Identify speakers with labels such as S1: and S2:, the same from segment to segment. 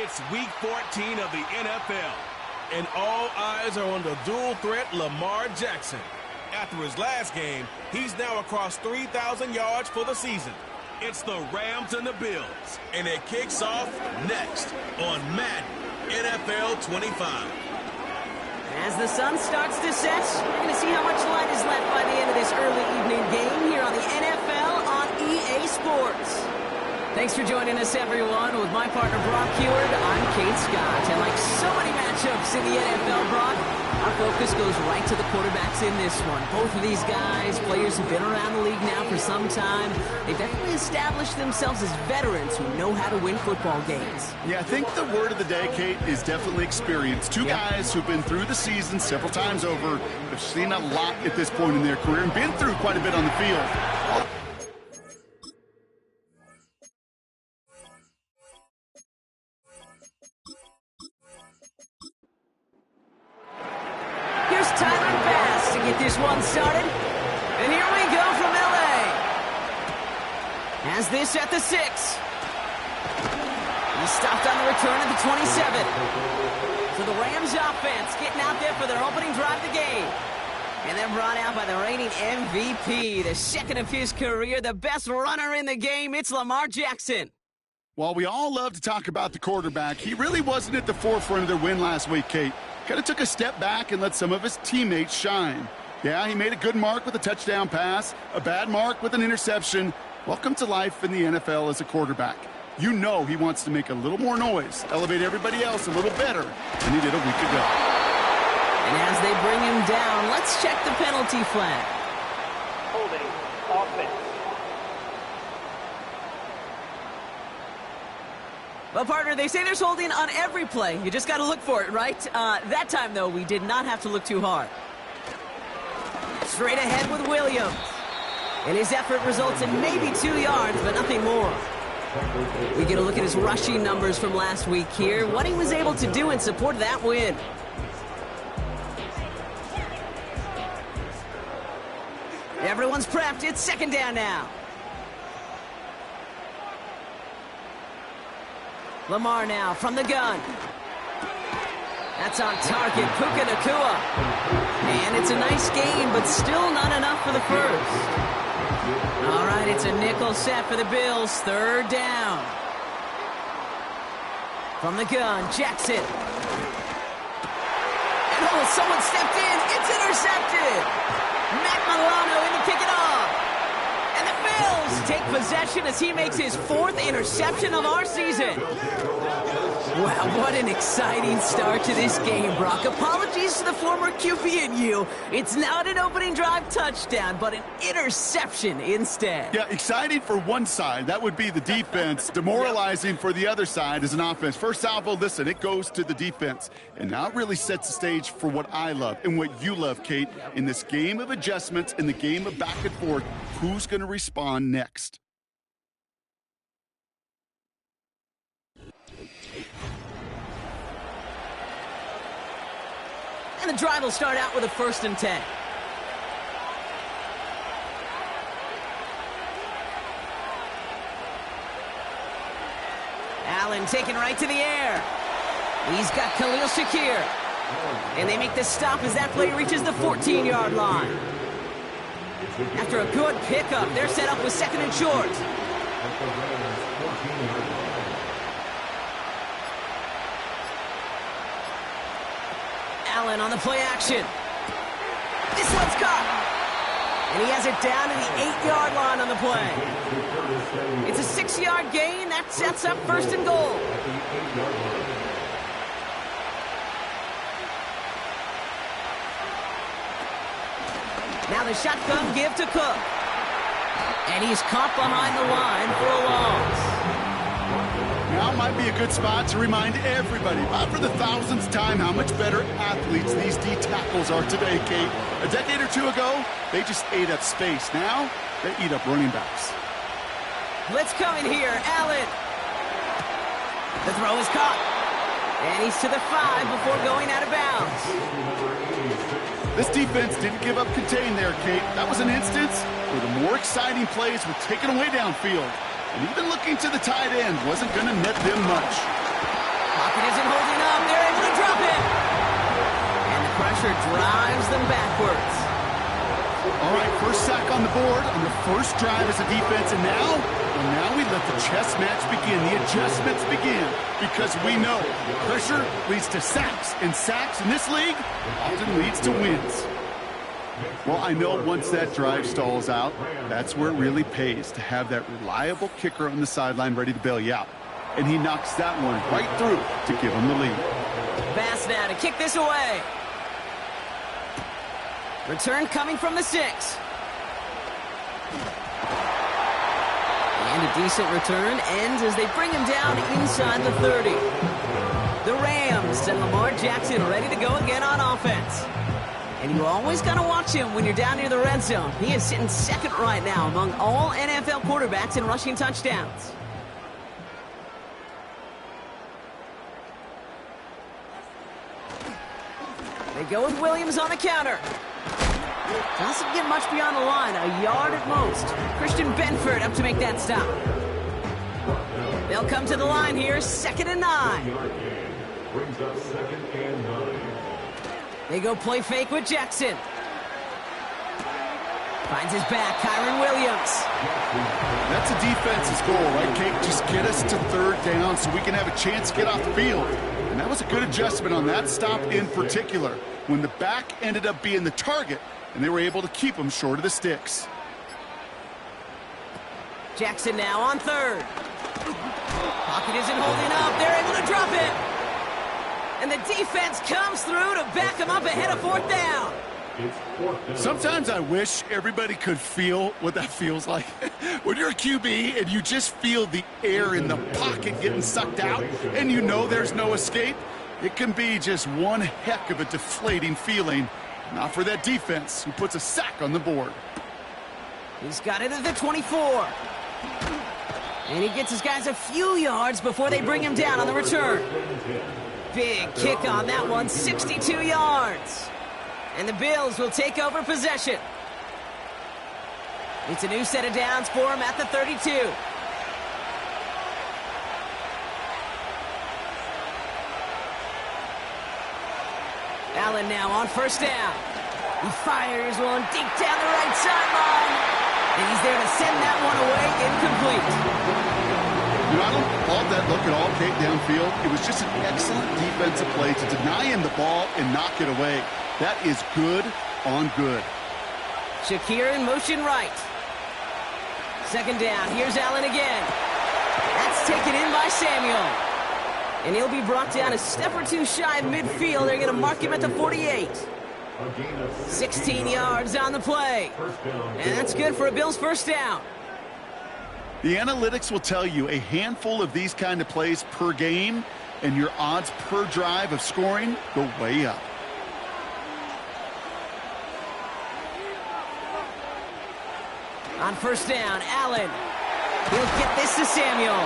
S1: It's Week 14 of the NFL, and all eyes are on the dual threat Lamar Jackson. After his last game, he's now across 3,000 yards for the season. It's the Rams and the Bills, and it kicks off next on Madden NFL 25.
S2: As the sun starts to set, we're going to see how much light is left by the end of this early evening game here on the NFL on EA Sports. Thanks for joining us, everyone. With my partner, Brock Heward, I'm Kate Scott. And like so many matchups in the NFL, Brock, our focus goes right to the quarterbacks in this one. Both of these guys, players who've been around the league now for some time, they've definitely established themselves as veterans who know how to win football games.
S3: Yeah, I think the word of the day, Kate, is definitely experience. Two guys who've been through the season several times over, have seen a lot at this point in their career, and been through quite a bit on the field.
S2: Tyler Bass to get this one started. And here we go from L.A. Has this at the 6. He's stopped on the return at the 27. So the Rams offense getting out there for their opening drive of the game. And then brought out by the reigning MVP, the second of his career, the best runner in the game. It's Lamar Jackson.
S3: While we all love to talk about the quarterback, he really wasn't at the forefront of their win last week, Kate. Kind of took a step back and let some of his teammates shine. Yeah, he made a good mark with a touchdown pass, a bad mark with an interception. Welcome to life in the NFL as a quarterback. You know he wants to make a little more noise, elevate everybody else a little better than he did a week ago.
S2: And as they bring him down, let's check the penalty flag.
S4: Holding offense.
S2: Well, partner, they say there's holding on every play. You just got to look for it, right? That time, though, we did not have to look too hard. Straight ahead with Williams. And his effort results in maybe 2 yards, but nothing more. We get a look at his rushing numbers from last week here, what he was able to do in support of that win. Everyone's prepped. It's second down now. Lamar now from the gun. That's on target, Puka Nacua. And it's a nice game, but still not enough for the first. All right, it's a nickel set for the Bills, third down. From the gun, Jackson. And oh, someone stepped in. It's intercepted. Matt Milano in to pick it off. And the Bills take possession as he makes his 4th interception of our season. Wow, what an exciting start to this game, Brock. Apologies to the former QB and you. It's not an opening drive touchdown, but an interception instead.
S3: Yeah, exciting for one side. That would be the defense. Demoralizing for the other side as an offense. First salvo, listen, it goes to the defense. And now it really sets the stage for what I love and what you love, Kate. In this game of adjustments, in the game of back and forth, who's going to respond next?
S2: And the drive will start out with a 1st and 10. Allen taken right to the air. He's got Khalil Shakir. And they make the stop as that play reaches the 14-yard line. After a good pickup, they're set up with 2nd and short. Allen on the play action. This one's caught. And he has it down to the 8-yard line on the play. It's a 6-yard gain. That sets up 1st and goal. Now the shotgun give to Cook. And he's caught behind the line for a loss.
S3: Now might be a good spot to remind everybody, not for the 1000th time, how much better athletes these D tackles are today, Kate. A decade or two ago, they just ate up space. Now, they eat up running backs.
S2: Blitz coming here, Allen. The throw is caught. And he's to the 5 before going out of bounds.
S3: This defense didn't give up contain there, Kate. That was an instance where the more exciting plays were taken away downfield. And even looking to the tight end wasn't going to net them much.
S2: Pocket isn't holding up. They're able to drop it. And the pressure drives them backwards.
S3: All right, first sack on the board on the first drive as a defense, and now we let the chess match begin, the adjustments begin, because we know pressure leads to sacks, and sacks in this league often leads to wins. Well, I know once that drive stalls out, that's where it really pays to have that reliable kicker on the sideline ready to bail you out. And he knocks that one right through to give him the lead.
S2: Pass now to kick this away. Return coming from the 6. And a decent return ends as they bring him down inside the 30. The Rams send Lamar Jackson ready to go again on offense. And you always got to watch him when you're down near the red zone. He is sitting second right now among all NFL quarterbacks in rushing touchdowns. They go with Williams on the counter. Doesn't get much beyond the line, a yard at most. Christian Benford up to make that stop. They'll come to the line here, 2nd and 9. They go play fake with Jackson. Finds his back, Kyren Williams.
S3: That's a defense's goal, right, Kate? Just get us to 3rd down so we can have a chance to get off the field. And that was a good adjustment on that stop in particular, when the back ended up being the target, and they were able to keep him short of the sticks.
S2: Jackson now on 3rd. Pocket isn't holding up. They're able to drop it. And the defense comes through to back him up ahead of 4th down.
S3: Sometimes I wish everybody could feel what that feels like. When you're a QB and you just feel the air in the pocket getting sucked out and you know there's no escape, it can be just one heck of a deflating feeling. Not for that defense, who puts a sack on the board.
S2: He's got it at the 24. And he gets his guys a few yards before they bring him down on the return. Big kick on that one, 62 yards. And the Bills will take over possession. It's a new set of downs for him at the 32. Allen now on 1st down. He fires one deep down the right sideline. And he's there to send that one away incomplete.
S3: You know, I don't fault that look at all, Kate, downfield. It was just an excellent defensive play to deny him the ball and knock it away. That is good on good.
S2: Shakir in motion right. 2nd down. Here's Allen again. That's taken in by Samuel. And he'll be brought down a step or two shy of midfield. They're going to mark him at the 48. 16 yards on the play. And that's good for a Bills 1st down.
S3: The analytics will tell you a handful of these kind of plays per game, and your odds per drive of scoring go way up.
S2: On 1st down, Allen. He'll get this to Samuel.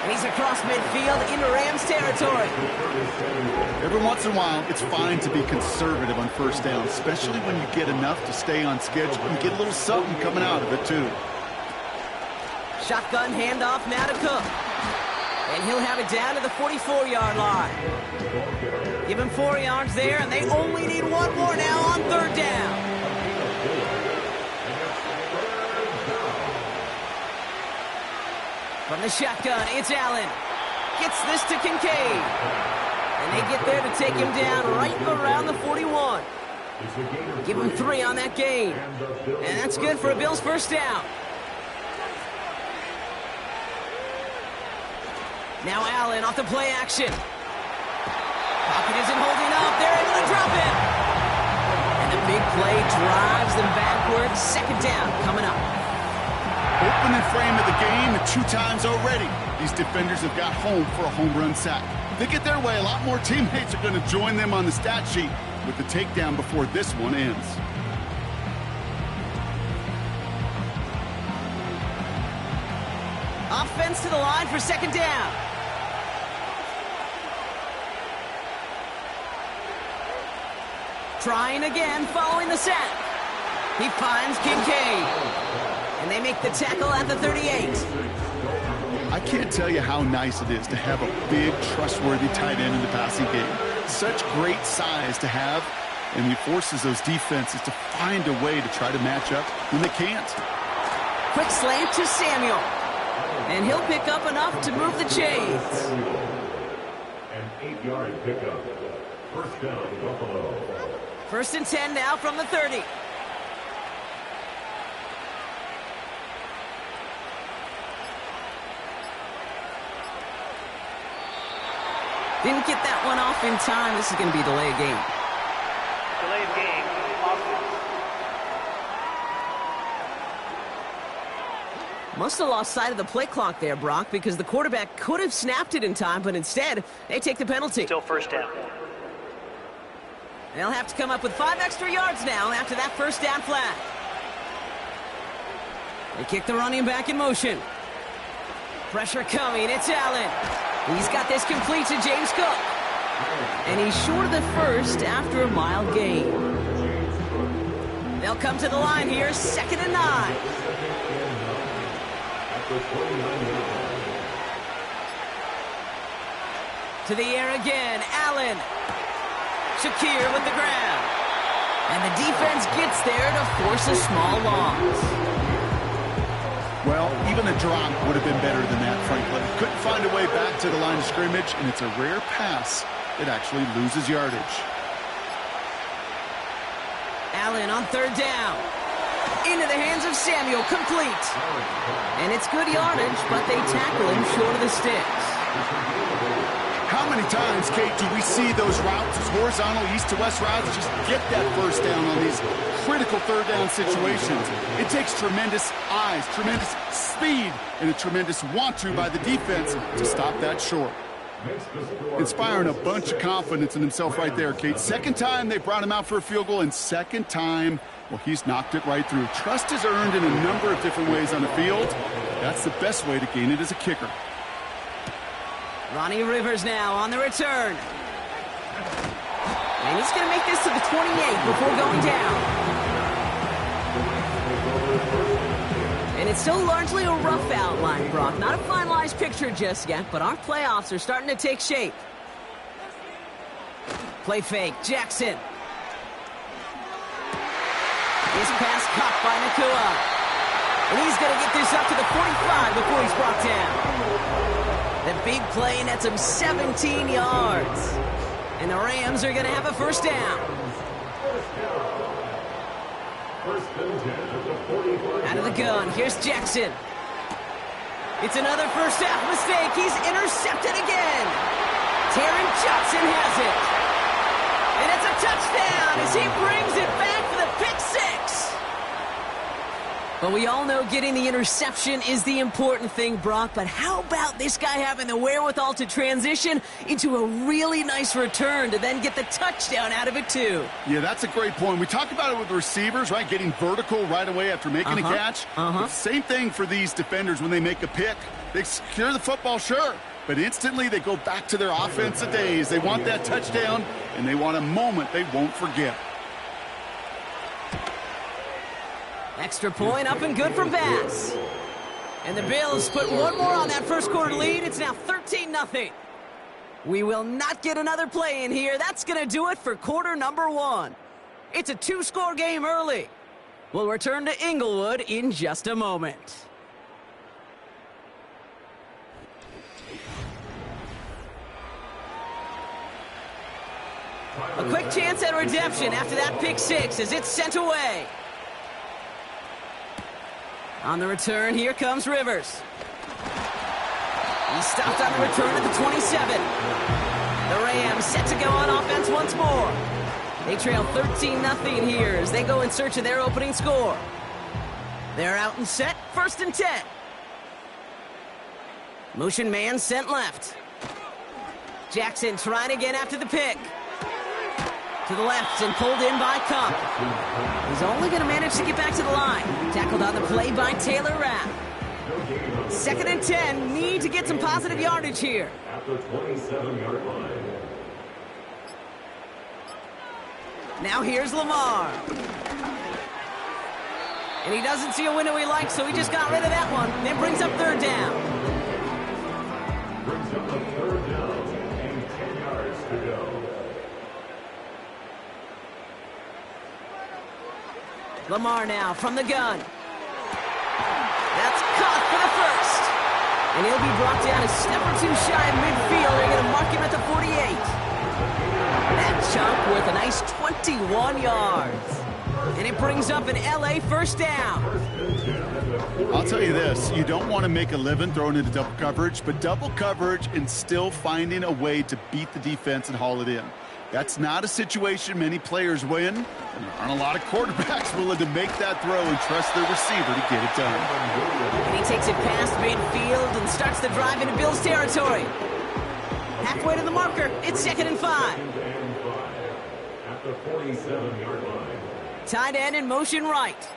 S2: And he's across midfield into Rams territory.
S3: Every once in a while, it's fine to be conservative on 1st down, especially when you get enough to stay on schedule and get a little something coming out of it, too.
S2: Shotgun handoff now to Cook. And he'll have it down to the 44-yard line. Give him 4 yards there, and they only need one more now on 3rd down. From the shotgun, it's Allen. Gets this to Kincaid. And they get there to take him down right around the 41. Give him 3 on that gain. And that's good for a Bills 1st down. Now Allen off the play action. Pocket isn't holding up. They're able to drop it. And the big play drives them backwards. 2nd down coming up.
S3: Opening frame of the game, and 2 times already, these defenders have got home for a home run sack. If they get their way, a lot more teammates are going to join them on the stat sheet with the takedown before this one ends.
S2: Offense to the line for 2nd down. Trying again following the sack. He finds Kincaid. And they make the tackle at the 38.
S3: I can't tell you how nice it is to have a big, trustworthy tight end in the passing game. Such great size to have, and he forces those defenses to find a way to try to match up when they can't.
S2: Quick slant to Samuel. And he'll pick up enough to move the chains.
S5: An 8-yard pickup. First down, Buffalo.
S2: 1st and 10 now from the 30. Didn't get that one off in time. This is going to be a delay of game.
S4: Delay of game. Offense.
S2: Must have lost sight of the play clock there, Brock, because the quarterback could have snapped it in time, but instead, they take the penalty.
S4: Still first down.
S2: They'll have to come up with 5 extra yards now after that first down flag. They kick the running back in motion. Pressure coming. It's Allen. He's got this complete to James Cook. And he's short of the first after a mile gain. They'll come to the line here, 2nd and 9. To the air again, Allen. Shakir with the grab. And the defense gets there to force a small loss.
S3: Well, even a drop would have been better than that, frankly. Couldn't find a way back to the line of scrimmage, and it's a rare pass that actually loses yardage.
S2: Allen on 3rd down. Into the hands of Samuel, complete. And it's good yardage, but they tackle him short of the sticks.
S3: How many times, Kate, do we see those routes, those horizontal east-to-west routes, just get that first down on these critical 3rd down situations? It takes tremendous eyes, tremendous speed, and a tremendous want-to by the defense to stop that short. Inspiring a bunch of confidence in himself right there, Kate. 2nd time they brought him out for a field goal, and 2nd time, well, he's knocked it right through. Trust is earned in a number of different ways on the field. That's the best way to gain it as a kicker.
S2: Ronnie Rivers now on the return. And he's going to make this to the 28 before going down. And it's still largely a rough outline, Brock. Not a finalized picture just yet, but our playoffs are starting to take shape. Play fake, Jackson. His pass caught by Nacua. And he's going to get this up to the 45 before he's brought down. The big play nets him 17 yards. And the Rams are going to have a first down. Out of the gun, here's Jackson. It's another first half mistake. He's intercepted again. Taron Johnson has it. And it's a touchdown as he brings it back for the pick six. But we all know getting the interception is the important thing, Brock. But how about this guy having the wherewithal to transition into a really nice return to then get the touchdown out of it, too?
S3: Yeah, that's a great point. We talk about it with receivers, right? Getting vertical right away after making a catch. Same thing for these defenders when they make a pick. They secure the football, sure. But instantly they go back to their offensive days. They want that touchdown, and they want a moment they won't forget.
S2: Extra point up and good for Bass. And the Bills put one more on that first quarter lead. It's now 13-0. We will not get another play in here. That's going to do it for quarter number 1. It's a 2-score game early. We'll return to Inglewood in just a moment. A quick chance at redemption after that pick six as it's sent away. On the return, here comes Rivers. He stopped on the return at the 27. The Rams set to go on offense once more. They trail 13-0 here as they go in search of their opening score. They're out and set, 1st and 10. Motion man sent left. Jackson trying again after the pick. To the left and pulled in by Cup. He's only going to manage to get back to the line. Tackled on the play by Taylor Rapp. 2nd and 10. Need to get some positive yardage here.
S5: At the 27-yard line.
S2: Now here's Lamar. And he doesn't see a window he likes, so he just got rid of that one. Then brings up third down.
S5: Brings up a third down and 10 yards to go.
S2: Lamar now from the gun. That's caught for the first. And he'll be brought down a step or two shy of midfield. They're going to mark him at the 48. That chunk with a nice 21 yards. And it brings up an LA first down.
S3: I'll tell you this, you don't want to make a living throwing into double coverage, but double coverage and still finding a way to beat the defense and haul it in. That's not a situation many players win, and there aren't a lot of quarterbacks willing to make that throw and trust their receiver to get it done.
S2: And he takes it past midfield and starts the drive into Bills territory. Halfway to the marker, it's 2nd and 5.
S5: At the 47-yard line.
S2: Tight end in motion right.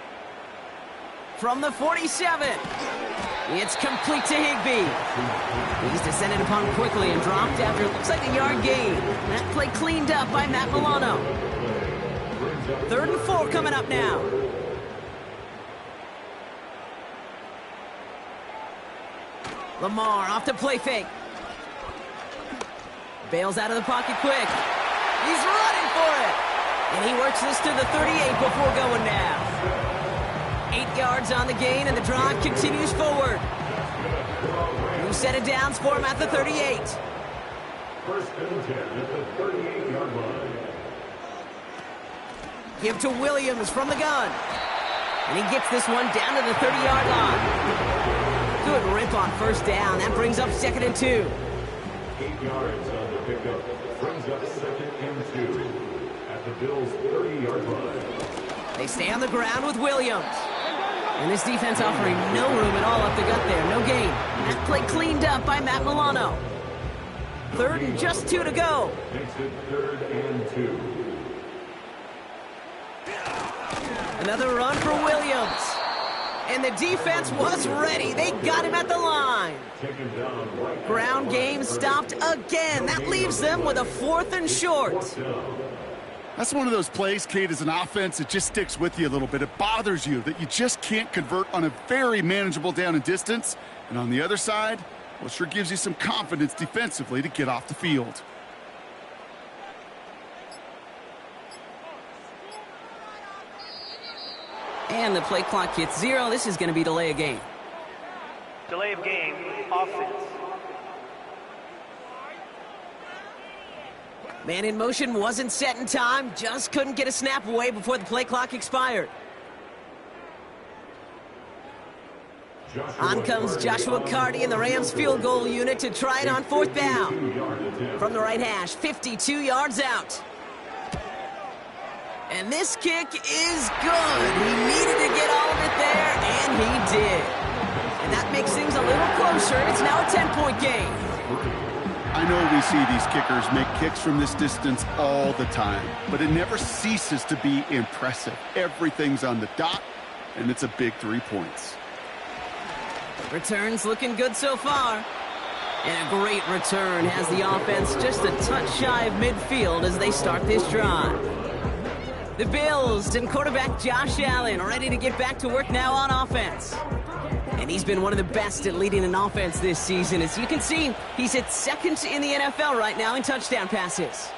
S2: From the 47, it's complete to Higbee. He's descended upon quickly and dropped after it looks like a yard gain. That play cleaned up by Matt Milano. 3rd and 4 coming up now. Lamar off the play fake. Bails out of the pocket quick. He's running for it. And he works this to the 38 before going down. 8 yards on the gain, and the drive continues forward. New set of downs for him at the 38.
S5: First and 10 at the 38-yard line.
S2: Give to Williams from the gun. And he gets this one down to the 30-yard line. Good rip on first down. That brings up 2nd and 2.
S5: 8 yards on the pickup. Brings up 2nd and 2 at the Bills' 30-yard line.
S2: They stay on the ground with Williams. And this defense offering no room at all up the gut there. No gain. That play cleaned up by Matt Milano. 3rd and just 2 to go.
S5: Makes it 3rd and 2.
S2: Another run for Williams. And the defense was ready. They got him at the line.
S5: Taken down right.
S2: Ground game stopped again. That leaves them with a 4th and short.
S3: That's one of those plays, Kate, as an offense, it just sticks with you a little bit. It bothers you that you just can't convert on a very manageable down and distance. And on the other side, well, it sure gives you some confidence defensively to get off the field.
S2: And the play clock hits 0. This is going to be delay of game.
S4: Delay of game, offense.
S2: Man in motion wasn't set in time. Just couldn't get a snap away before the play clock expired. On comes Joshua Carty and the Rams field goal unit to try it on 4th down. From the right hash, 52 yards out. And this kick is good. He needed to get all of it there, and he did. And that makes things a little closer. It's now a 10-point game.
S3: I know we see these kickers make kicks from this distance all the time, but it never ceases to be impressive. Everything's on the dot, and it's a big 3 points.
S2: Returns looking good so far. And a great return has the offense just a touch shy of midfield as they start this drive. The Bills and quarterback Josh Allen ready to get back to work now on offense. And he's been one of the best at leading an offense this season. As you can see, he's at 2nd in the NFL right now in touchdown passes.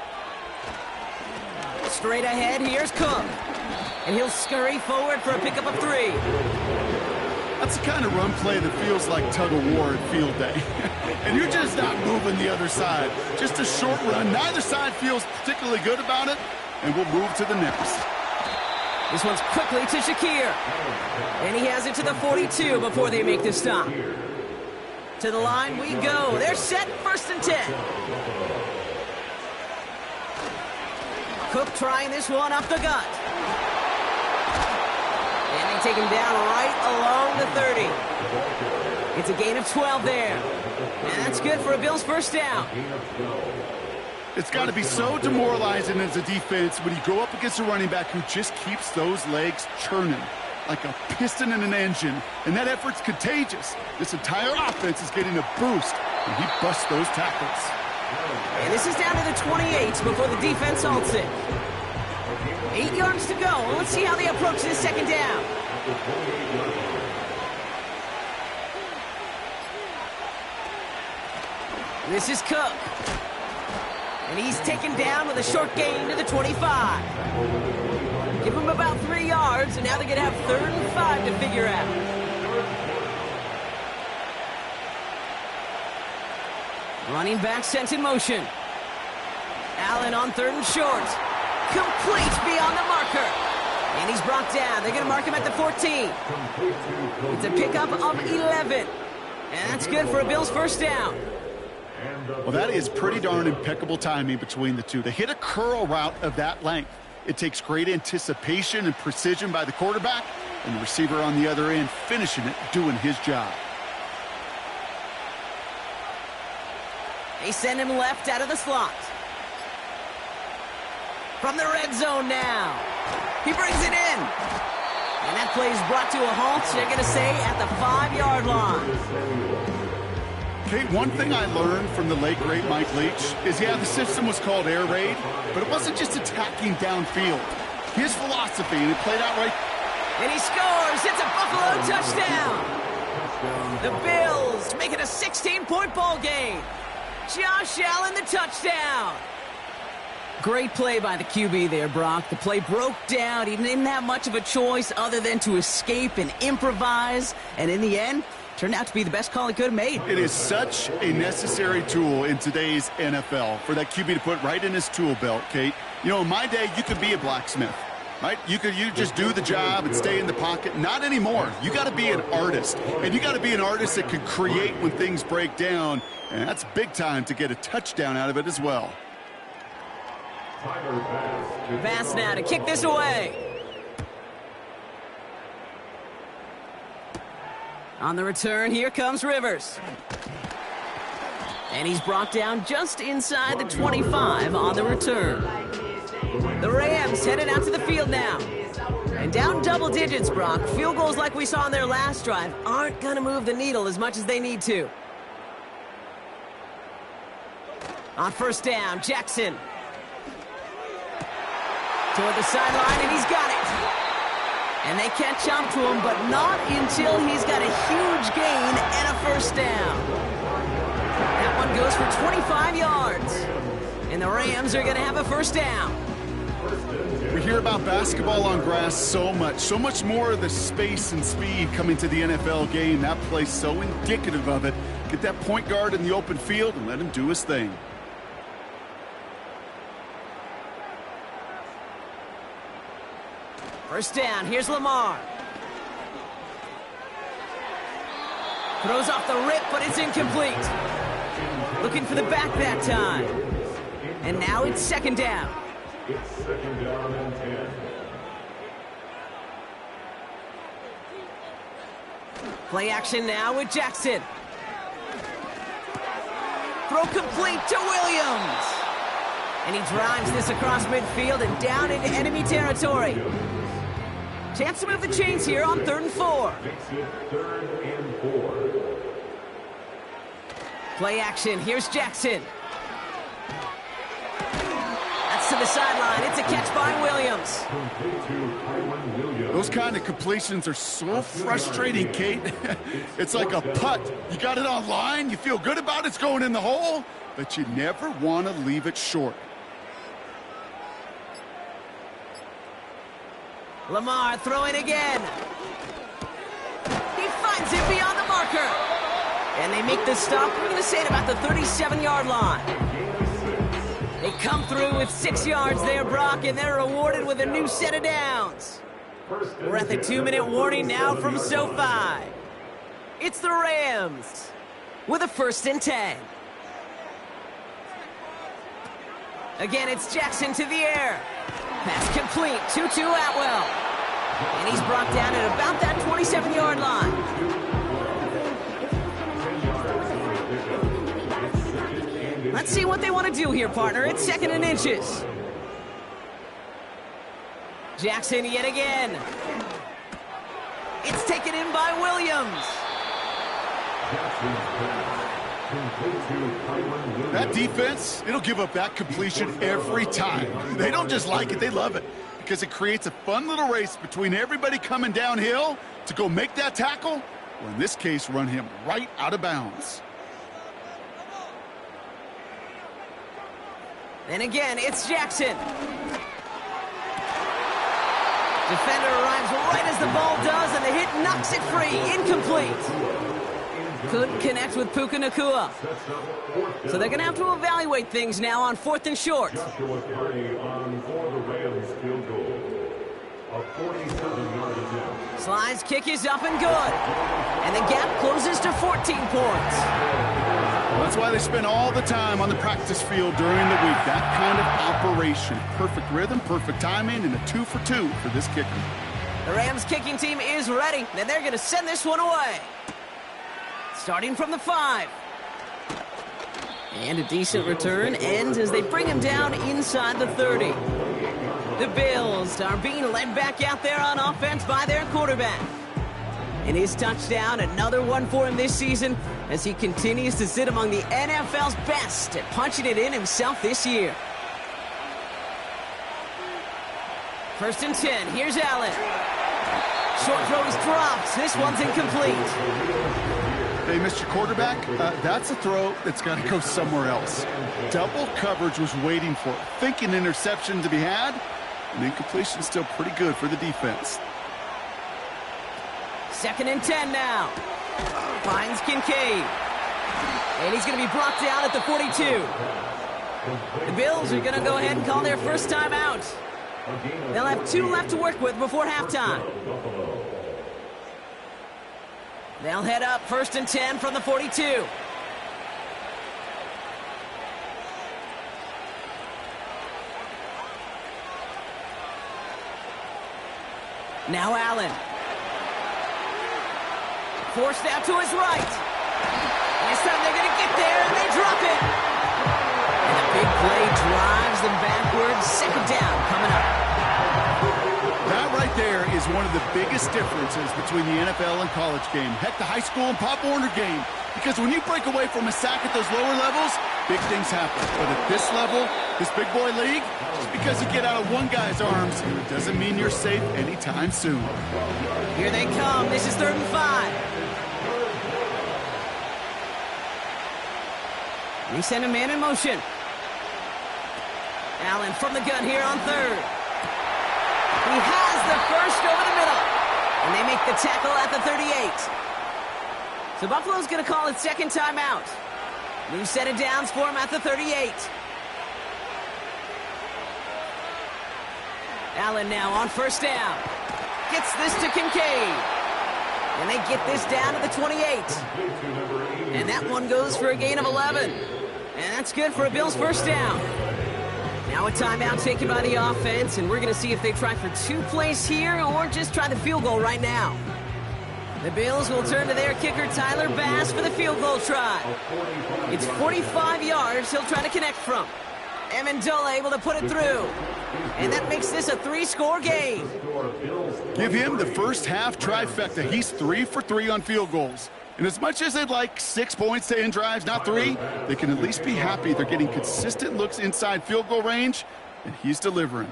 S2: Straight ahead, here's Cook. And he'll scurry forward for a pickup of 3.
S3: That's the kind of run play that feels like tug-of-war at field day. And you're just not moving the other side. Just a short run. Neither side feels particularly good about it. And we'll move to the next.
S2: This one's quickly to Shakir. And he has it to the 42 before they make the stop. To the line we go. They're set, 1st and 10. Cook trying this one off the gut. And they take him down right along the 30. It's a gain of 12 there. And that's good for a Bills first down.
S3: It's got to be so demoralizing as a defense when you go up against a running back who just keeps those legs churning like a piston in an engine, and that effort's contagious. This entire offense is getting a boost, and he busts those tackles.
S2: And this is down to the 28 before the defense halts it. 8 yards to go. Let's see how they approach this 2nd down.
S5: at the 28-yard line.
S2: This is Cook. And he's taken down with a short gain to the 25. Give him about 3 yards, and now they're going to have 3rd and 5 to figure out. Running back sent in motion. Allen on 3rd and short. Complete beyond the marker. And he's brought down. They're going to mark him at the 14. It's a pickup of 11. And that's good for a Bills first down.
S3: Well, that is pretty darn impeccable timing between the two. To hit a curl route of that length, it takes great anticipation and precision by the quarterback, and the receiver on the other end finishing it, doing his job.
S2: They send him left out of the slot. From the red zone now. He brings it in. And that play is brought to a halt, they're going to say, at the 5-yard line.
S3: Kate, one thing I learned from the late, great Mike Leach is, yeah, the system was called air raid, but it wasn't just attacking downfield. His philosophy, and it played out right.
S2: And he scores. It's a Buffalo touchdown. The Bills make it a 16-point ball game. Josh Allen, the touchdown. Great play by the QB there, Brock. The play broke down. He didn't have much of a choice other than to escape and improvise. And in the end, turned out to be the best call he could have made.
S3: It is such a necessary tool in today's NFL for that QB to put right in his tool belt, Kate. You know, in my day, you could be a blacksmith, right? You just do the job and stay in the pocket. Not anymore. You got to be an artist. And you got to be an artist that can create when things break down. And that's big time to get a touchdown out of it as well.
S2: Bass now to kick this away. On the return, here comes Rivers. And he's brought down just inside the 25 on the return. The Rams headed out to the field now. And down double digits, Brock. Field goals like we saw on their last drive aren't going to move the needle as much as they need to. On first down, Jackson. Toward the sideline, and he's got it. And they catch up to him, but not until he's got a huge gain and a first down. That one goes for 25 yards. And the Rams are going to have a first down.
S3: We hear about basketball on grass so much more of the space and speed coming to the NFL game. That play's so indicative of it. Get that point guard in the open field and let him do his thing.
S2: First down, here's Lamar. Throws off the rip, but it's incomplete. Looking for the back that time. And now it's second down.
S5: It's second down and 10.
S2: Play action now with Jackson. Throw complete to Williams. And he drives this across midfield and down into enemy territory. Chance to move the chains here on 3rd and 4.
S5: Makes it 3rd and 4.
S2: Play action. Here's Jackson. That's to the sideline. It's a catch by Williams.
S5: Complete to Kyren Williams.
S3: Those kind of completions are so frustrating, Kate. It's like a putt. You got it on line. You feel good about it's going in the hole, but you never want to leave it short.
S2: Lamar throwing again. He finds it beyond the marker. And they make the stop. We're going to say it about the 37-yard line. They come through with 6 yards there, Brock, and they're rewarded with a new set of downs. We're at the 2-minute warning now from SoFi. It's the Rams with a 1st and 10. Again, it's Jackson to the air. Pass complete, 2-2 Atwell. And he's brought down at about that 27-yard line. Let's see what they want to do here, partner. It's 2nd and inches. Jackson yet again. It's taken in by Williams.
S3: That defense, it'll give up that completion every time. They don't just like it, they love it. because it creates a fun little race between everybody coming downhill to go make that tackle, or in this case, run him right out of bounds.
S2: And again, it's Jackson. Defender arrives right as the ball does, and the hit knocks it free. Incomplete. Couldn't connect with Puka Nacua. So they're going to have to evaluate things now on 4th and short.
S5: Joshua Carney on for the Rams field goal. A 47-yard attempt.
S2: Sly's kick is up and good. And the gap closes to 14 points.
S3: That's why they spend all the time on the practice field during the week. That kind of operation. Perfect rhythm, perfect timing, and a 2 for 2 for this kicker.
S2: The Rams kicking team is ready, and they're going to send this one away. Starting from the 5. And a decent return ends as they bring him down inside the 30. The Bills are being led back out there on offense by their quarterback. And his touchdown, another one for him this season, as he continues to sit among the NFL's best at punching it in himself this year. 1st and 10, here's Allen. Short throw is dropped. This one's incomplete.
S3: Hey, Mr. Quarterback, that's a throw that's got to go somewhere else. Double coverage was waiting for it. Thinking interception to be had, and incompletion still pretty good for the defense.
S2: 2nd and 10 now. Finds Kincaid. And he's going to be brought down at the 42. The Bills are going to go ahead and call their first time out. They'll have 2 left to work with before halftime. They'll head up 1st and 10 from the 42. Now Allen. Forced out to his right. This time they're going to get there, and they drop it. And a big play drives them backwards. 2nd down coming up.
S3: That right there is one of the biggest differences between the NFL and college game. Heck, the high school and Pop Warner game. Because when you break away from a sack at those lower levels, big things happen. But at this level, this big boy league, just because you get out of one guy's arms, it doesn't mean you're safe anytime soon.
S2: Here they come. This is 3rd and 5. We send a man in motion. Allen from the gun here on 3rd. He has the first over the middle. And they make the tackle at the 38. So Buffalo's going to call its 2nd timeout. New set of downs for him at the 38. Allen now on 1st down. Gets this to Kincaid. And they get this down to the 28. And that one goes for a gain of 11. And that's good for a Bills 1st down. Now a timeout taken by the offense, and we're going to see if they try for 2 plays here or just try the field goal right now. The Bills will turn to their kicker, Tyler Bass, for the field goal try. It's 45 yards he'll try to connect from. Amendola able to put it through. And that makes this a 3-score game.
S3: Give him the first half trifecta. He's 3 for 3 on field goals. And as much as they'd like 6 points to end drives, not 3, they can at least be happy they're getting consistent looks inside field goal range, and he's delivering.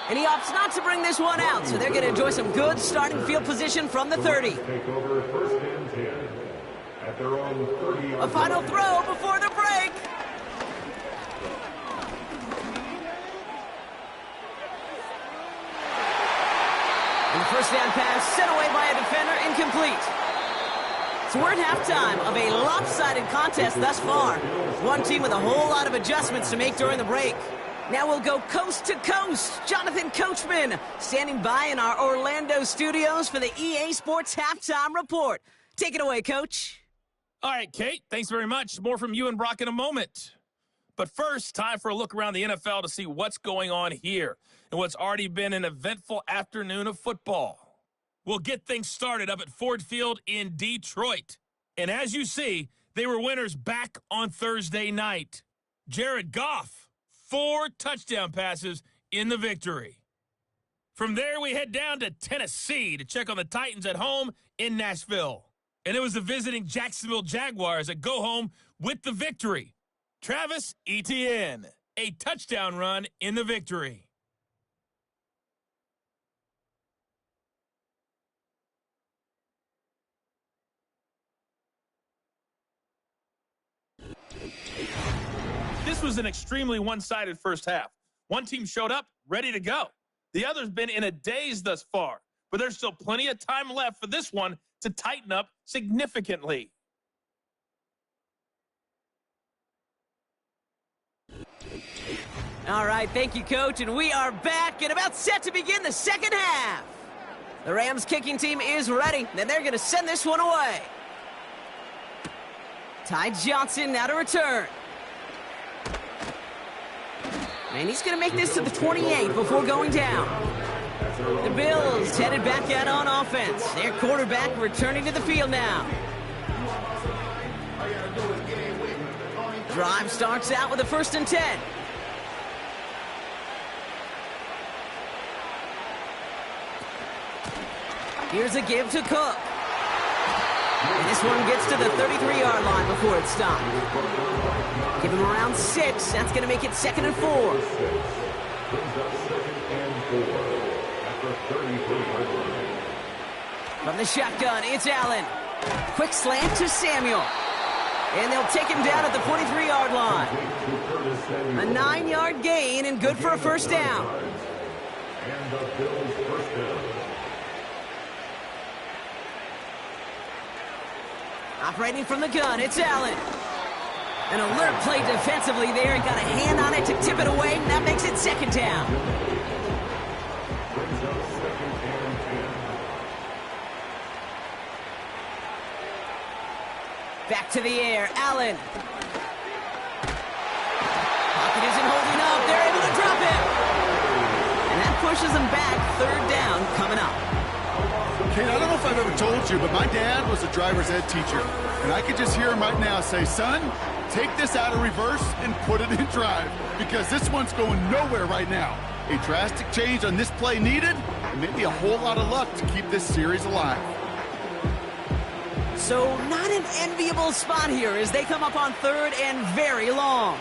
S2: And he opts not to bring this one out, so they're going to enjoy some good starting field position from the 30.
S5: Take over 1st and 10 at their own 30.
S2: A final throw before the break. And the 1st down pass sent away by a defender, incomplete. So we're at halftime of a lopsided contest thus far. One team with a whole lot of adjustments to make during the break. Now we'll go coast to coast. Jonathan Coachman standing by in our Orlando studios for the EA Sports Halftime Report. Take it away, Coach.
S6: All right, Kate, thanks very much. More from you and Brock in a moment. But first, time for a look around the NFL to see what's going on here and what's already been an eventful afternoon of football. We'll get things started up at Ford Field in Detroit. And as you see, they were winners back on Thursday night. Jared Goff, 4 touchdown passes in the victory. From there, we head down to Tennessee to check on the Titans at home in Nashville. And it was the visiting Jacksonville Jaguars that go home with the victory. Travis Etienne, a touchdown run in the victory. This was an extremely one-sided first half. One team showed up, ready to go. The other's been in a daze thus far, but there's still plenty of time left for this one to tighten up significantly.
S2: All right, thank you, Coach, and we are back and about set to begin the second half. The Rams kicking team is ready, and they're going to send this one away. Ty Johnson now to return. And he's going to make this to the 28 before going down. The Bills headed back out on offense. Their quarterback returning to the field now. Drive starts out with a 1st and 10. Here's a give to Cook. And this one gets to the 33-yard line before it's stopped. Give him around 6. That's going to make it 2nd and 4. From the shotgun, it's Allen. Quick slant to Samuel. And they'll take him down at the 43-yard line. A 9-yard gain and good for a 1st down.
S5: And the Bills' 1st down.
S2: Operating from the gun, it's Allen. An alert play defensively there and got a hand on it to tip it away, and that makes it 2nd down.
S5: Brings up 2nd and 10.
S2: Back to the air, Allen. Pocket isn't holding up. They're able to drop him. And that pushes them back. 3rd down coming up.
S3: Kate, I don't know if I've ever told you, but my dad was a driver's ed teacher. And I could just hear him right now say, son, take this out of reverse and put it in drive. Because this one's going nowhere right now. A drastic change on this play needed, and maybe a whole lot of luck to keep this series alive.
S2: So not an enviable spot here as they come up on 3rd and very long.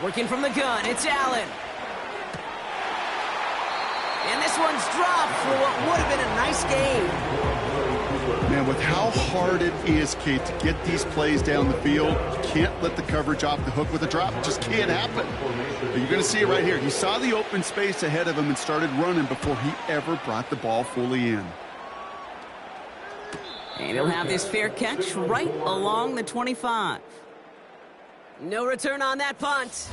S2: Working from the gun, it's Allen. And this one's dropped for what would have been a nice game.
S3: Man, with how hard it is, Kate, to get these plays down the field, you can't let the coverage off the hook with a drop. It just can't happen. But you're going to see it right here. He saw the open space ahead of him and started running before he ever brought the ball fully in.
S2: And he'll have this fair catch right along the 25. No return on that punt.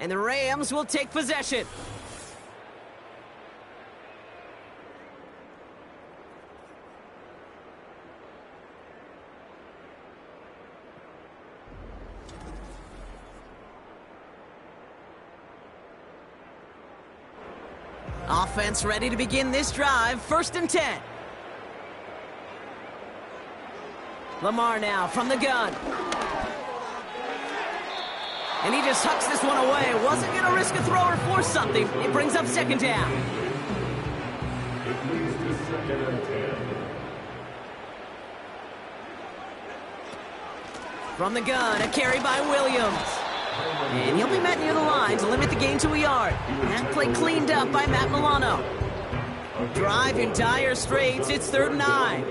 S2: And the Rams will take possession. Offense ready to begin this drive. 1st and 10. Lamar now from the gun. And he just hucks this one away. Wasn't going to risk a throw or force something. It brings up 2nd down.
S5: It leads to 2nd and 10.
S2: From the gun, a carry by Williams. And he'll be met near the line to limit the gain to a yard. That play cleaned up by Matt Milano. Drive in dire straits. It's 3rd and 9.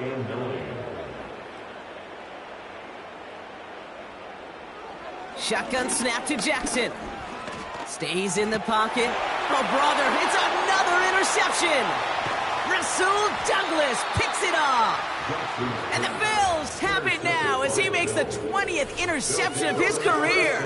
S2: Shotgun snap to Jackson. Stays in the pocket. Oh, brother, it's another interception. Rasul Douglas picks it off. And the Bills have it now as he makes the 20th interception of his career.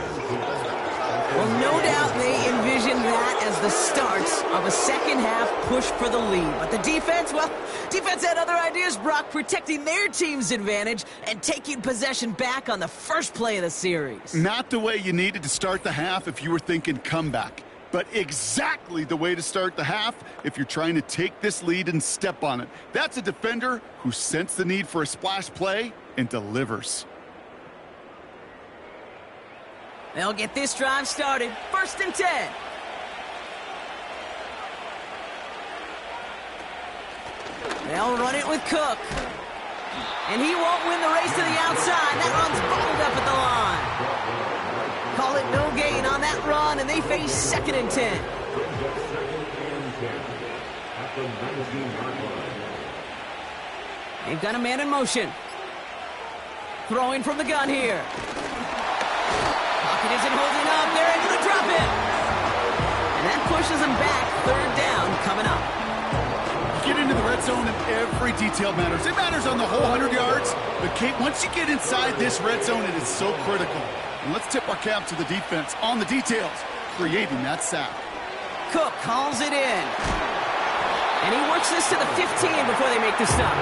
S2: Well, no doubt they envisioned that as the start of a second half push for the lead. But the defense, well, defense had other ideas, Brock, protecting their team's advantage and taking possession back on the first play of the series.
S3: Not the way you needed to start the half if you were thinking comeback, but exactly the way to start the half if you're trying to take this lead and step on it. That's a defender who sensed the need for a splash play and delivers.
S2: They'll get this drive started. 1st and 10. They'll run it with Cook. And he won't win the race to the outside. That run's bottled up at the line. Call it no gain on that run, and they face 2nd and 10. They've got a man in motion. Throwing from the gun here. Pocket isn't holding up. They're able to drop it. And that pushes them back. Third down coming up.
S3: Get into the red zone and every detail matters. It matters on the whole 100 yards. But, Kate, once you get inside this red zone, it is so critical. And let's tip our cap to the defense on the details, creating that sack.
S2: Cook calls it in. And he works this to the 15 before they make the stop.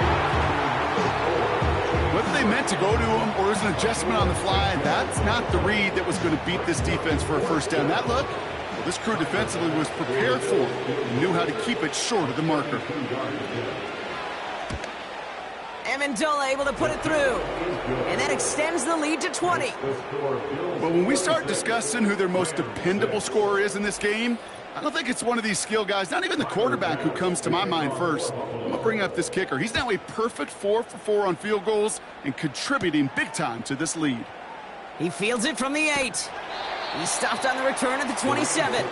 S3: Whether they meant to go to him or is an adjustment on the fly, that's not the read that was going to beat this defense for a first down. That look, well, this crew defensively was prepared for it and knew how to keep it short of the marker.
S2: Amendola able to put it through. And that extends the lead to 20.
S3: But when we start discussing who their most dependable scorer is in this game, I don't think it's one of these skill guys, not even the quarterback, who comes to my mind first. I'm going to bring up this kicker. He's now a perfect 4 for 4 on field goals and contributing big time to this lead.
S2: He fields it from the 8. He's stopped on the return at the 27.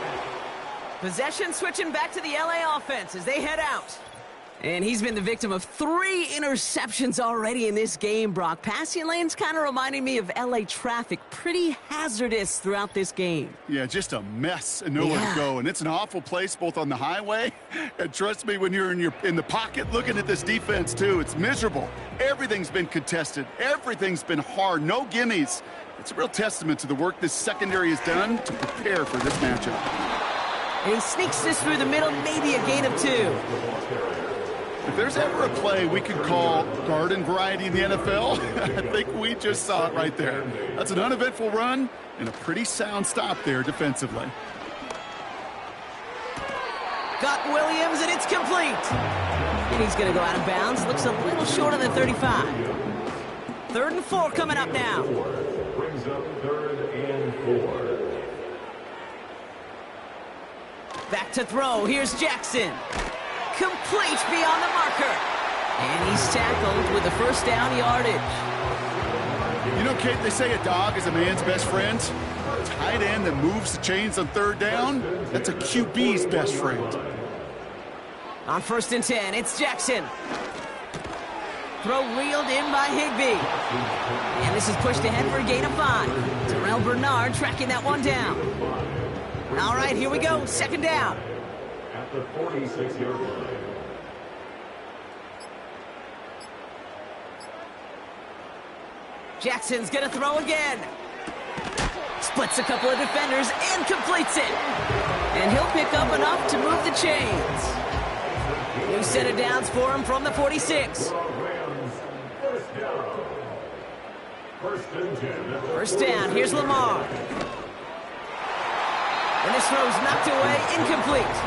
S2: Possession switching back to the LA offense as they head out. And he's been the victim of 3 interceptions already in this game, Brock. Passing lanes kind of reminding me of LA traffic. Pretty hazardous throughout this game.
S3: Yeah, just a mess and nowhere to go. And it's an awful place both on the highway. And trust me, when you're in the pocket looking at this defense, too, it's miserable. Everything's been contested. Everything's been hard. No gimmies. It's a real testament to the work this secondary has done to prepare for this matchup.
S2: And he sneaks this through the middle, maybe a gain of 2.
S3: If there's ever a play we could call garden variety in the NFL, I think we just saw it right there. That's an uneventful run and a pretty sound stop there defensively.
S2: Got Williams, and it's complete. And he's going to go out of bounds. Looks a little short of the 35. 3rd and 4 coming up now.
S5: Brings up 3rd and 4.
S2: Back to throw. Here's Jackson. Complete beyond the marker. And he's tackled with the first down yardage.
S3: You know, Kate, they say a dog is a man's best friend. A tight end that moves the chains on 3rd down, that's a QB's best friend.
S2: On 1st and 10, it's Jackson. Throw reeled in by Higbee. And this is pushed ahead for a gain of 5. Terrell Bernard tracking that one down. All right, here we go. 2nd down.
S5: At the 46-yard line.
S2: Jackson's going to throw again. Splits a couple of defenders and completes it. And he'll pick up enough to move the chains. New set of downs for him from the 46. First down, here's Lamar. And this throw's knocked away, incomplete.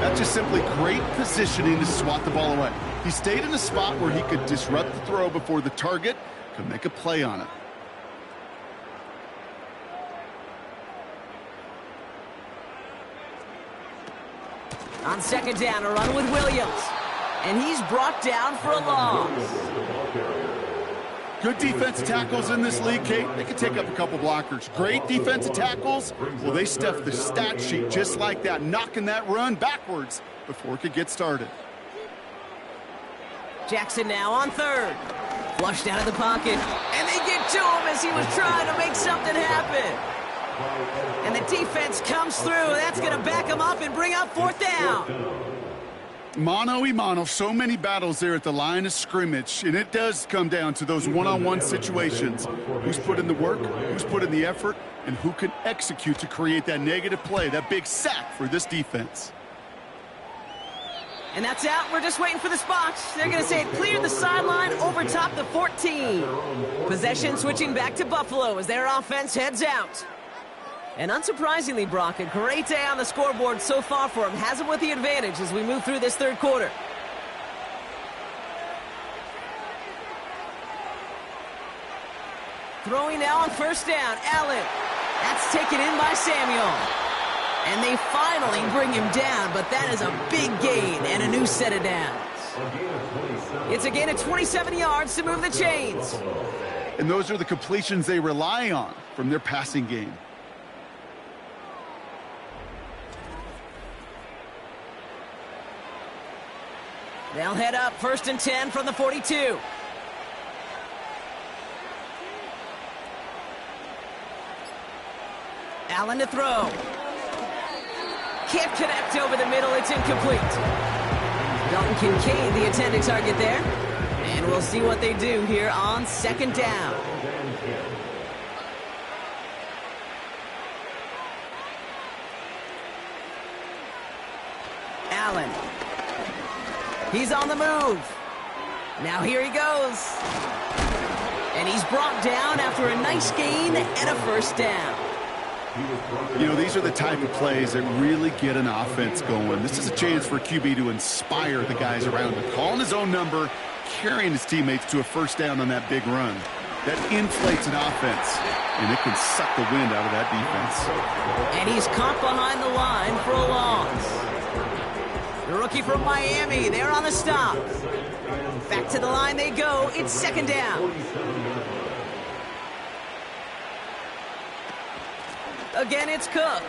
S3: That's just simply great positioning to swat the ball away. He stayed in a spot where he could disrupt the throw before the target could make a play on it.
S2: On 2nd down, a run with Williams. And he's brought down for a loss.
S3: Good defensive tackles in this league, Kate. They can take up a couple blockers. Great defensive tackles, well, they stuff the stat sheet just like that, knocking that run backwards before it could get started.
S2: Jackson now on 3rd. Flushed out of the pocket. And they get to him as he was trying to make something happen. And the defense comes through. That's going to back him up and bring up 4th down.
S3: Mano-a-mano, so many battles there at the line of scrimmage, and it does come down to those one-on-one situations. Who's put in the work, who's put in the effort, and who can execute to create that negative play, that big sack for this defense.
S2: And that's out. We're just waiting for the spot. They're going to say it cleared the sideline over top the 14. Possession switching back to Buffalo as their offense heads out. And unsurprisingly, Brock, a great day on the scoreboard so far for him. Has him with the advantage as we move through this 3rd quarter. Throwing now on 1st down, Allen. That's taken in by Samuel. And they finally bring him down, but that is a big gain and a new set of downs. It's a gain of 27 yards to move the chains.
S3: And those are the completions they rely on from their passing game.
S2: They'll head up 1st and 10 from the 42. Allen to throw. Can't connect over the middle. It's incomplete. Dalton Kincaid, the intended target there. And we'll see what they do here on second down. Allen. He's on the move. Now here he goes. And he's brought down after a nice gain and a first down.
S3: You know, these are the type of plays that really get an offense going. This is a chance for QB to inspire the guys around him. Calling his own number, carrying his teammates to a first down on that big run. That inflates an offense, and it can suck the wind out of that defense.
S2: And he's caught behind the line for a loss. The rookie from Miami, they're on the stop. Back to the line they go. It's second down. Again, it's Cook.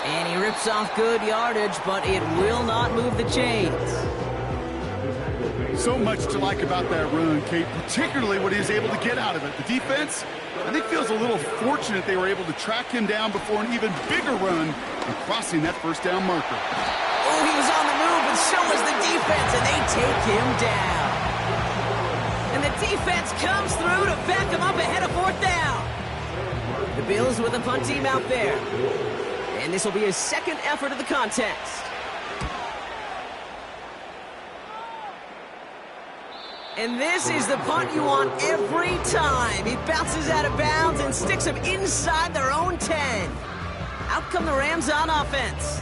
S2: And he rips off good yardage, but it will not move the chains.
S3: So much to like about that run, Kate, particularly what he was able to get out of it. The defense, I think, feels a little fortunate they were able to track him down before an even bigger run and crossing that first down marker.
S2: Oh, he was on the move, and so was the defense, and they take him down. And the defense comes through to back him up ahead of fourth down. The Bills with a punt team out there. And this will be his second effort of the contest. And this is the punt you want every time. He bounces out of bounds and sticks them inside their own 10. Out come the Rams on offense.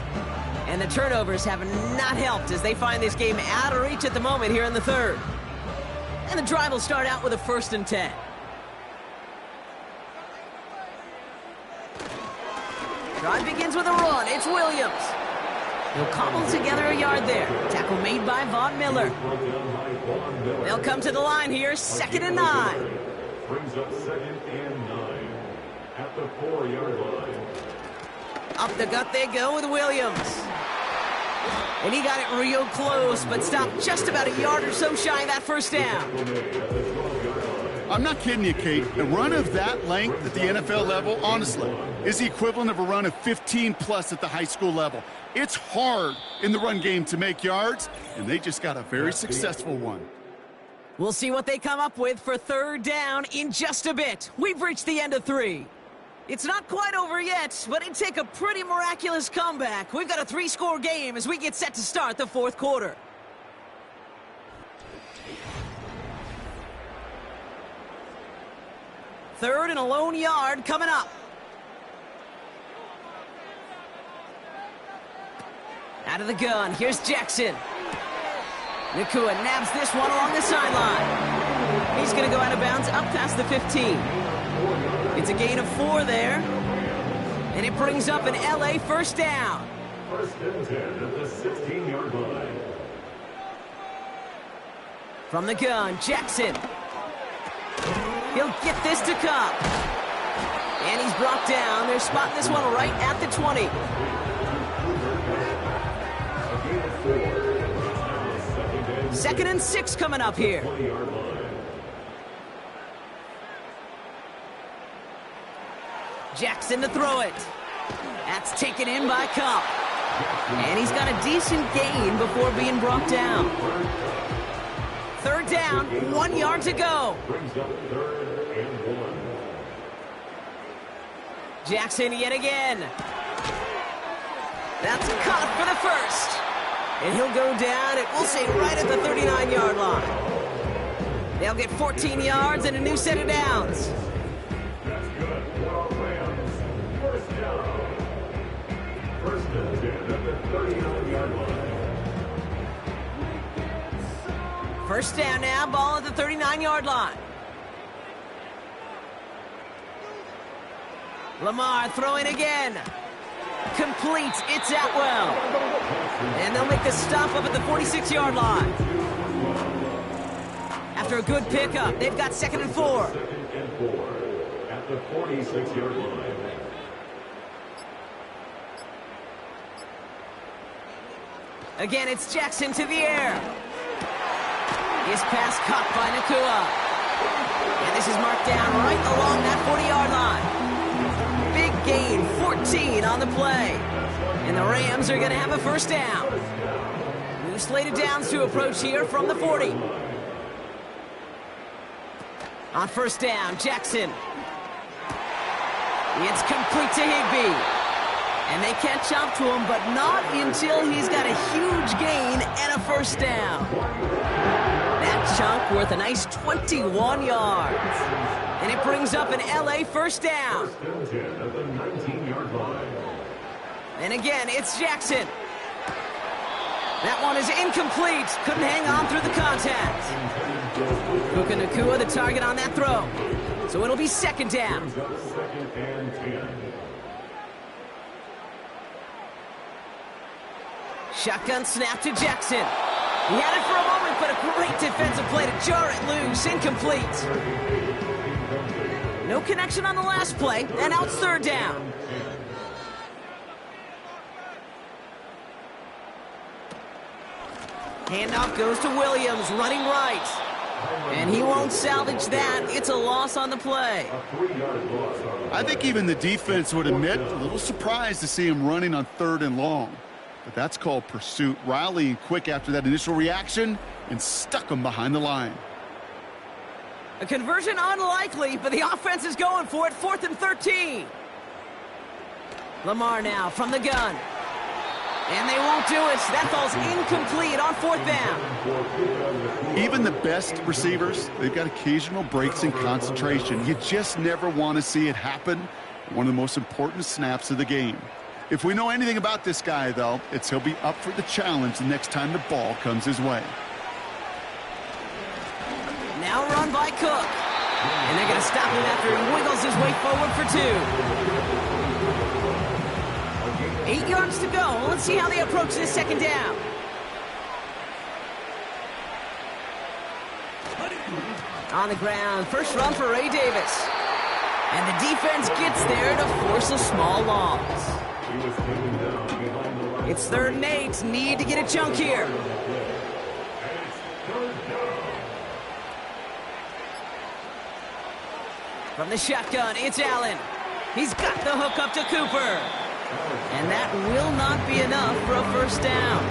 S2: And the turnovers have not helped as they find this game out of reach at the moment here in the third. And the drive will start out with a 1st and 10. Drive begins with a run. It's Williams. He'll cobble together a yard there. Tackle made by Von Miller. They'll come to the line here, 2nd and 9.
S5: Brings up 2nd and 9 at the 4-yard line.
S2: Up the gut they go with Williams. And he got it real close, but stopped just about a yard or so shy of that first down.
S3: I'm not kidding you, Kate. A run of that length at the NFL level, honestly, is the equivalent of a run of 15-plus at the high school level. It's hard in the run game to make yards, and they just got a very successful one.
S2: We'll see what they come up with for 3rd down in just a bit. We've reached the end of 3. It's not quite over yet, but it'd take a pretty miraculous comeback. We've got a 3-score game as we get set to start the 4th quarter. Third and a lone yard coming up. Out of the gun, here's Jackson. Nakua nabs this one along the sideline. He's going to go out of bounds up past the 15. It's a gain of 4 there. And it brings up an LA first down.
S5: 1st and 10 at the 16-yard line.
S2: From the gun, Jackson. He'll get this to Cobb. And he's brought down. They're spotting this one right at the 20. Second and 6 coming up here. Jackson to throw it. That's taken in by Cobb. And he's got a decent gain before being brought down. 3rd down, 1 yard to go. Jackson yet again. That's caught for the first. And he'll go down, and we'll say right at the 39-yard line. They'll get 14 yards and a new set of downs.
S5: That's good. Rams, first down. 1st and 10 at the 39-yard line.
S2: First down now, ball at the 39-yard line. Lamar throwing again. Complete. It's Atwell. And they'll make the stop up at the 46-yard line. After a good pickup, they've got 2nd and 4.
S5: 2nd and 4 at the 46-yard line.
S2: Again, it's Jackson to the air. His pass caught by Nakua. And this is marked down right along that 40-yard line. Big gain, 14 on the play. And the Rams are going to have a first down. New slated downs to approach here from the 40. On first down, Jackson. It's complete to Higbee. And they catch up to him, but not until he's got a huge gain and a first down. That chunk worth a nice 21 yards. And it brings up an LA first down. And again, it's Jackson. That one is incomplete. Couldn't hang on through the contact. Puka Nacua, the target on that throw. So it'll be second down. Shotgun snap to Jackson. He had it for a moment, but a great defensive play to jar it loose. Incomplete. No connection on the last play, and now it's third down. Handoff goes to Williams, running right. And he won't salvage that. It's a loss on the play.
S3: I think even the defense would admit a little surprised to see him running on 3rd and long. But that's called pursuit. Rallying quick after that initial reaction and stuck him behind the line.
S2: A conversion unlikely, but the offense is going for it. 4th and 13. Lamar now from the gun. And they won't do it. That ball's incomplete on 4th down.
S3: Even the best receivers, they've got occasional breaks in concentration. You just never want to see it happen. One of the most important snaps of the game. If we know anything about this guy, though, it's he'll be up for the challenge the next time the ball comes his way.
S2: Now run by Cook. And they're going to stop him after he wiggles his way forward for 2. 8 yards to go. Let's see how they approach this second down. On the ground, first run for Ray Davis. And the defense gets there to force a small loss. It's 3rd and 8. Need to get a chunk here. From the shotgun, it's Allen. He's got the hook up to Cooper. And that will not be enough for a first down.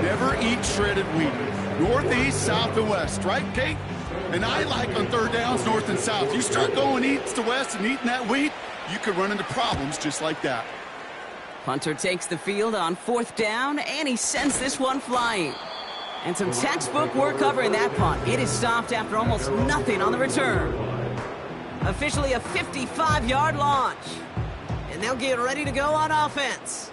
S3: Never eat shredded wheat. Northeast, south, and west, right, Kate? And I like on 3rd downs, north and south. You start going east to west and eating that wheat, you could run into problems just like that.
S2: Punter takes the field on 4th down, and he sends this one flying. And some textbook work covering that punt. It is stopped after almost nothing on the return. Officially a 55-yard launch. And they'll get ready to go on offense.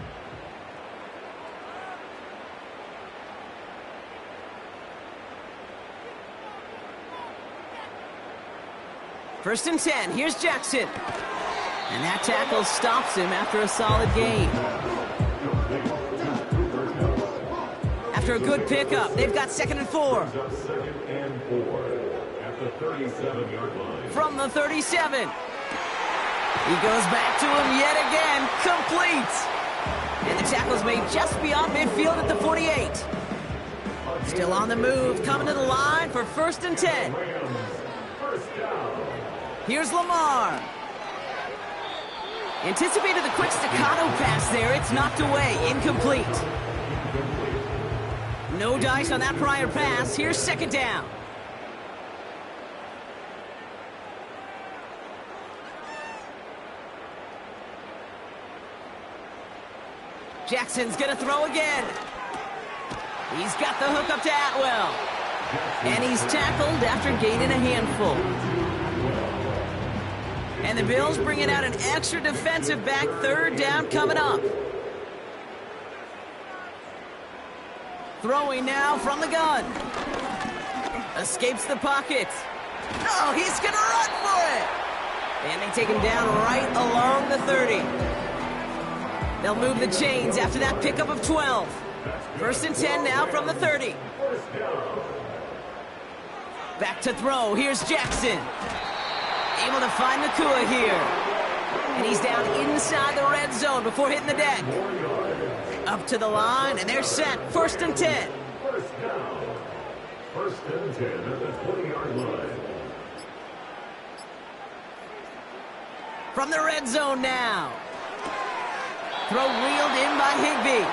S2: First and 10. Here's Jackson. And that tackle stops him after a solid gain. After a good pickup, they've got 2nd and 4.
S5: Second and 4 at the 37-yard line.
S2: From the 37. He goes back to him yet again. Complete. And the tackle's made just beyond midfield at the 48. Still on the move, coming to the line for 1st and 10. Here's Lamar. Anticipated the quick staccato pass there. It's knocked away. Incomplete. No dice on that prior pass. Here's 2nd down. Jackson's going to throw again. He's got the hook up to Atwell. And he's tackled after gaining a handful. And the Bills bringing out an extra defensive back. 3rd down coming up. Throwing now from the gun. Escapes the pocket. Oh, he's going to run for it. And they take him down right along the 30. They'll move the chains after that pickup of 12. 1st and 10 now from the 30. Back to throw. Here's Jackson. Able to find Nacua here. And he's down inside the red zone before hitting the deck. Up to the line, and they're set. 1st and 10.
S5: First and 10 at the 20-yard line.
S2: From the red zone now. Throw reeled in by Higbee.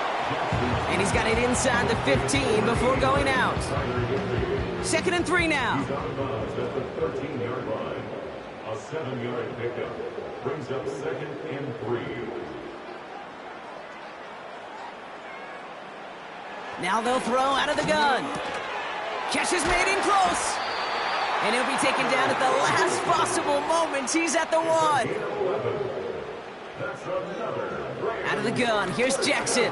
S2: And he's got it inside the 15 before going out. 2nd and 3 now.
S5: He's on buzz at the 13-yard line. A 7-yard pickup brings up 2nd and 3.
S2: Now they'll throw out of the gun. Catch is made in close. And he'll be taken down at the last possible moment. He's at the 1.
S5: That's another
S2: Out of the gun. Here's Jackson.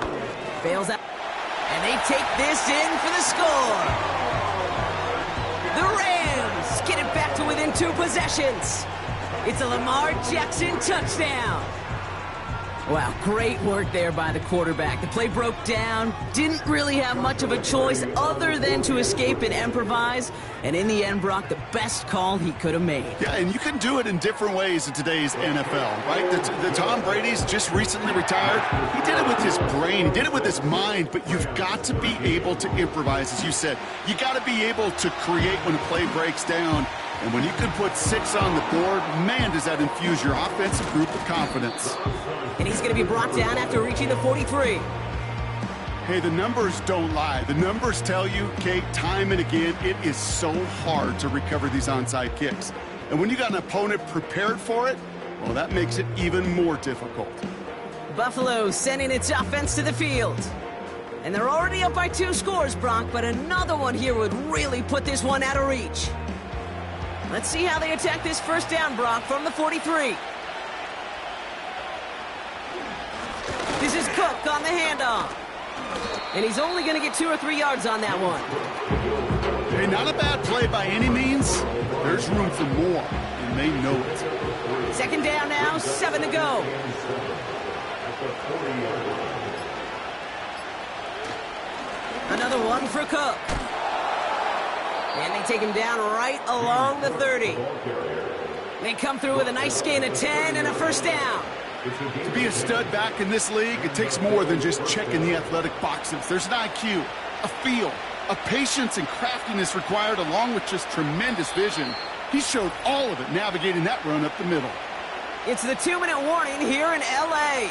S2: Bails out. And they take this in for the score. The Rams get it back to within 2 possessions. It's a Lamar Jackson touchdown. Wow, great work there by the quarterback. The play broke down, didn't really have much of a choice other than to escape and improvise. And in the end, Brock, the best call he could have made.
S3: Yeah, and you can do it in different ways in today's NFL, right? The Tom Brady's just recently retired. He did it with his brain. He did it with his mind. But you've got to be able to improvise, as you said. You got to be able to create when a play breaks down. And when you can put 6 on the board, man, does that infuse your offensive group with confidence.
S2: And he's going to be brought down after reaching the 43.
S3: Hey, the numbers don't lie. The numbers tell you, Kate, time and again, it is so hard to recover these onside kicks. And when you got an opponent prepared for it, well, that makes it even more difficult.
S2: Buffalo sending its offense to the field. And they're already up by 2 scores, Brock, but another one here would really put this one out of reach. Let's see how they attack this first down, Brock, from the 43. This is Cook on the handoff. And he's only going to get 2 or 3 yards on that one.
S3: Hey, not a bad play by any means. There's room for more, and they know it.
S2: 2nd down now, 7 to go. Another one for Cook. And they take him down right along the 30. They come through with a nice gain of 10 and a first down.
S3: To be a stud back in this league, it takes more than just checking the athletic boxes. There's an IQ, a feel, a patience and craftiness required, along with just tremendous vision. He showed all of it navigating that run up the middle.
S2: It's the 2-minute warning here in L.A.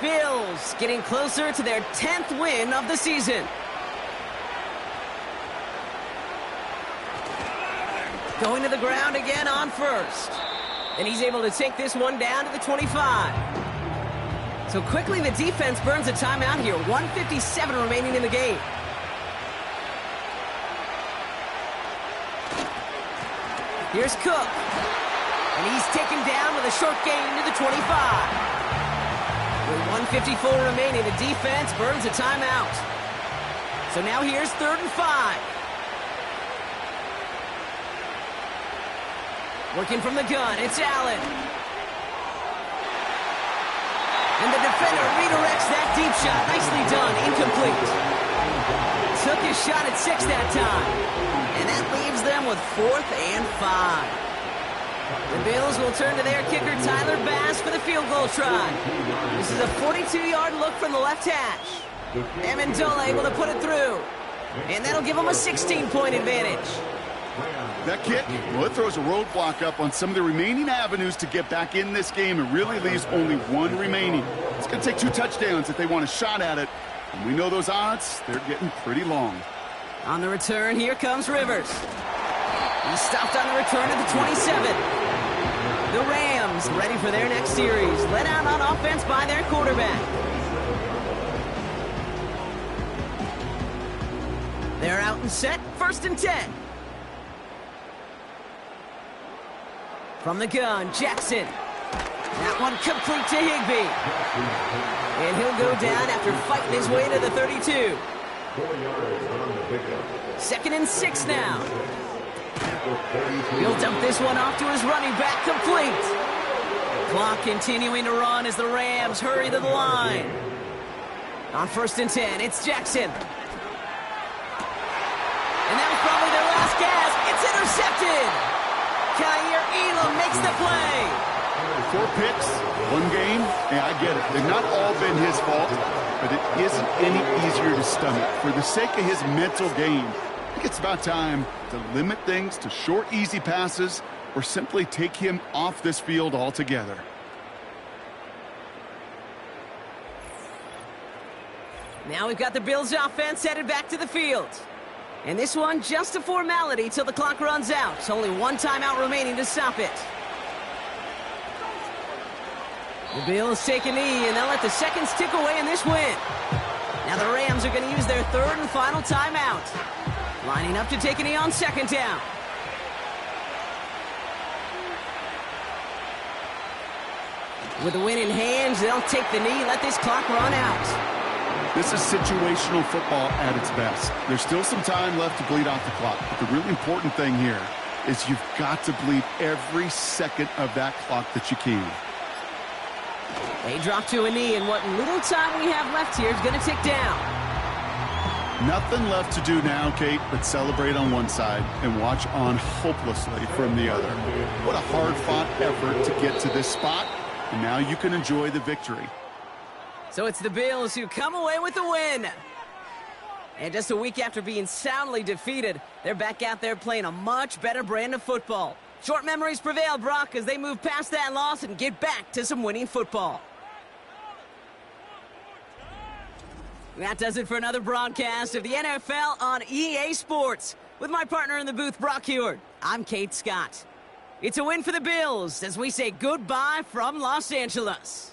S2: Bills getting closer to their 10th win of the season. Going to the ground again on first. And he's able to take this one down to the 25. So quickly the defense burns a timeout here. 1:57 remaining in the game. Here's Cook. And he's taken down with a short gain to the 25. With 1:54 remaining, the defense burns a timeout. So now here's 3rd and 5. Working from the gun, it's Allen. And the defender redirects that deep shot. Nicely done, incomplete. Took his shot at 6 that time. And that leaves them with 4th and 5. The Bills will turn to their kicker, Tyler Bass, for the field goal try. This is a 42-yard look from the left hash. Amendola able to put it through. And that'll give them a 16-point advantage.
S3: That kick, well, it throws a roadblock up on some of the remaining avenues to get back in this game and really leaves only 1 remaining. It's going to take 2 touchdowns if they want a shot at it. And we know those odds, they're getting pretty long.
S2: On the return, here comes Rivers. He stopped on the return at the 27. The Rams ready for their next series. Led out on offense by their quarterback. They're out and set, 1st and 10. From the gun, Jackson. That one complete to Higbee. And he'll go down after fighting his way to the 32. 2nd and 6 now. He'll dump this one off to his running back, complete. Clock continuing to run as the Rams hurry to the line. On 1st and 10, it's Jackson. And that was probably their last gasp. It's intercepted. Kaiir Elam makes the play.
S3: 4 picks, 1 game. Yeah, I get it. They've not all been his fault, but it isn't any easier to stomach. For the sake of his mental game, I think it's about time to limit things to short, easy passes or simply take him off this field altogether.
S2: Now we've got the Bills offense headed back to the field. And this one, just a formality till the clock runs out. Only one timeout remaining to stop it. The Bills take a knee, and they'll let the seconds tick away in this win. Now the Rams are going to use their third and final timeout. Lining up to take a knee on second down. With the win in hand, they'll take the knee, let this clock run out.
S3: This is situational football at its best. There's still some time left to bleed off the clock, but the really important thing here is you've got to bleed every second of that clock that you can.
S2: They drop to a knee, and what little time we have left here is going to tick down.
S3: Nothing left to do now, Kate, but celebrate on one side and watch on hopelessly from the other. What a hard-fought effort to get to this spot, and now you can enjoy the victory.
S2: So it's the Bills who come away with the win. And just a week after being soundly defeated, they're back out there playing a much better brand of football. Short memories prevail, Brock, as they move past that loss and get back to some winning football. That does it for another broadcast of the NFL on EA Sports. With my partner in the booth, Brock Huard, I'm Kate Scott. It's a win for the Bills as we say goodbye from Los Angeles.